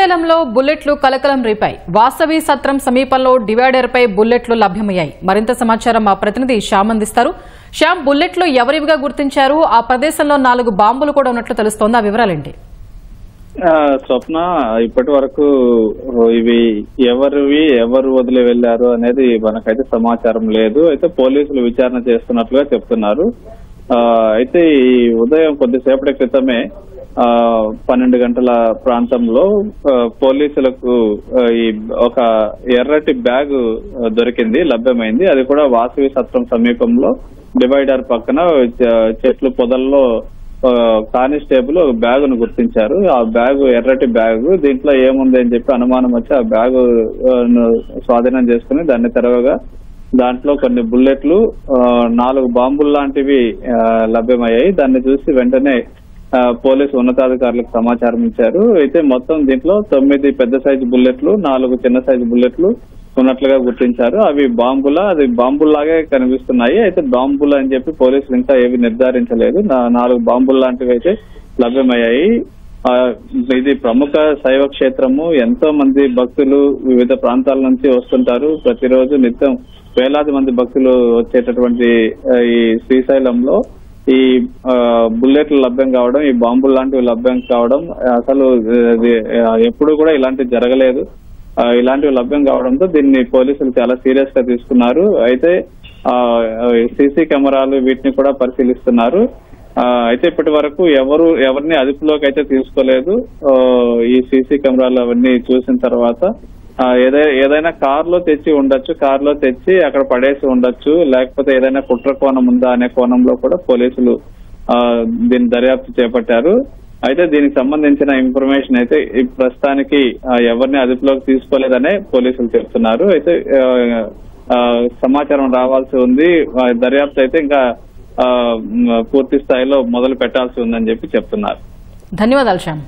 శ్రీశైలంలో బుల్లెట్లు కలకలం రేపాయి. వాసవి సత్రం సమీపంలో డివైడర్ పై బుల్లెట్లు లభ్యమయ్యాయి. మరింత సమాచారం మా ప్రతినిధి శ్యామ్ అందిస్తారు. శ్యామ్, బుల్లెట్లు ఎవరివిగా గుర్తించారు? ఆ ప్రదేశంలో 4 బాంబులు కూడా ఉన్నట్లు తెలుస్తోంది. ఆ వివరాలేంటి? స్వప్న, ఇప్పటి వరకు ఇవి ఎవరు వదిలి వెళ్లారు అనేది మనకైతే సమాచారం లేదు. అయితే పోలీసులు విచారణ చేస్తున్నట్లుగా చెప్తున్నారు. అయితే ఈ ఉదయం కొద్దిసేపటి క్రితమే 12 గంటల ప్రాంతంలో పోలీసులకు ఈ ఒక ఎర్రటి బ్యాగ్ దొరికింది, లభ్యమైంది. అది కూడా వాసవి సత్రం సమీపంలో డివైడర్ పక్కన చెట్లు పొదల్లో కానిస్టేబుల్ బ్యాగును గుర్తించారు. ఆ బ్యాగ్ ఎర్రటి బ్యాగ్, దీంట్లో ఏముంది అని చెప్పి అనుమానం వచ్చి ఆ బ్యాగ్ స్వాధీనం చేసుకుని దాన్ని తెరవగా దాంట్లో కొన్ని బుల్లెట్లు, 4 బాంబులు లాంటివి లభ్యమయ్యాయి. దాన్ని చూసి వెంటనే పోలీసు ఉన్నతాధికారులకు సమాచారం ఇచ్చారు. అయితే మొత్తం దీంట్లో 9 పెద్ద సైజు బుల్లెట్లు, 4 చిన్న సైజు బుల్లెట్లు ఉన్నట్లుగా గుర్తించారు. అవి అది బాంబుల్లాగే కనిపిస్తున్నాయి. అయితే బాంబులు అని చెప్పి పోలీసులు ఇంకా ఏవి నిర్ధారించలేదు. 4 బాంబులు లాంటివి అయితే లభ్యమయ్యాయి. ఇది ప్రముఖ శైవ క్షేత్రము. ఎంతో మంది భక్తులు వివిధ ప్రాంతాల నుంచి వస్తుంటారు. ప్రతిరోజు నిత్యం వేలాది మంది భక్తులు వచ్చేటటువంటి ఈ శ్రీశైలంలో ఈ బుల్లెట్లు లభ్యం కావడం, ఈ బాంబులు లాంటివి లభ్యం కావడం అసలు ఎప్పుడు కూడా ఇలాంటివి జరగలేదు. ఇలాంటివి లభ్యం కావడంతో దీన్ని పోలీసులు చాలా సీరియస్ గా తీసుకున్నారు. అయితే సీసీ కెమెరాలు వీటిని కూడా పరిశీలిస్తున్నారు. అయితే ఇప్పటి వరకు ఎవరిని అదుపులోకి అయితే తీసుకోలేదు. ఈ సీసీ కెమెరాలు అవన్నీ చూసిన తర్వాత ఏదైనా కారులో తెచ్చి ఉండొచ్చు, కారులో తెచ్చి అక్కడ పడేసి ఉండొచ్చు, లేకపోతే ఏదైనా కుట్ర కోణం ఉందా అనే కోణంలో కూడా పోలీసులు దీని దర్యాప్తు చేపట్టారు. అయితే దీనికి సంబంధించిన ఇన్ఫర్మేషన్ అయితే ప్రస్తుతానికి ఎవరిని అదుపులోకి తీసుకోలేదనే పోలీసులు చెప్తున్నారు. అయితే సమాచారం రావాల్సి ఉంది. దర్యాప్తు అయితే ఇంకా పూర్తి స్థాయిలో మొదలు పెట్టాల్సి ఉందని చెప్పి చెప్తున్నారు. ధన్యవాదాలు శ్యామ్.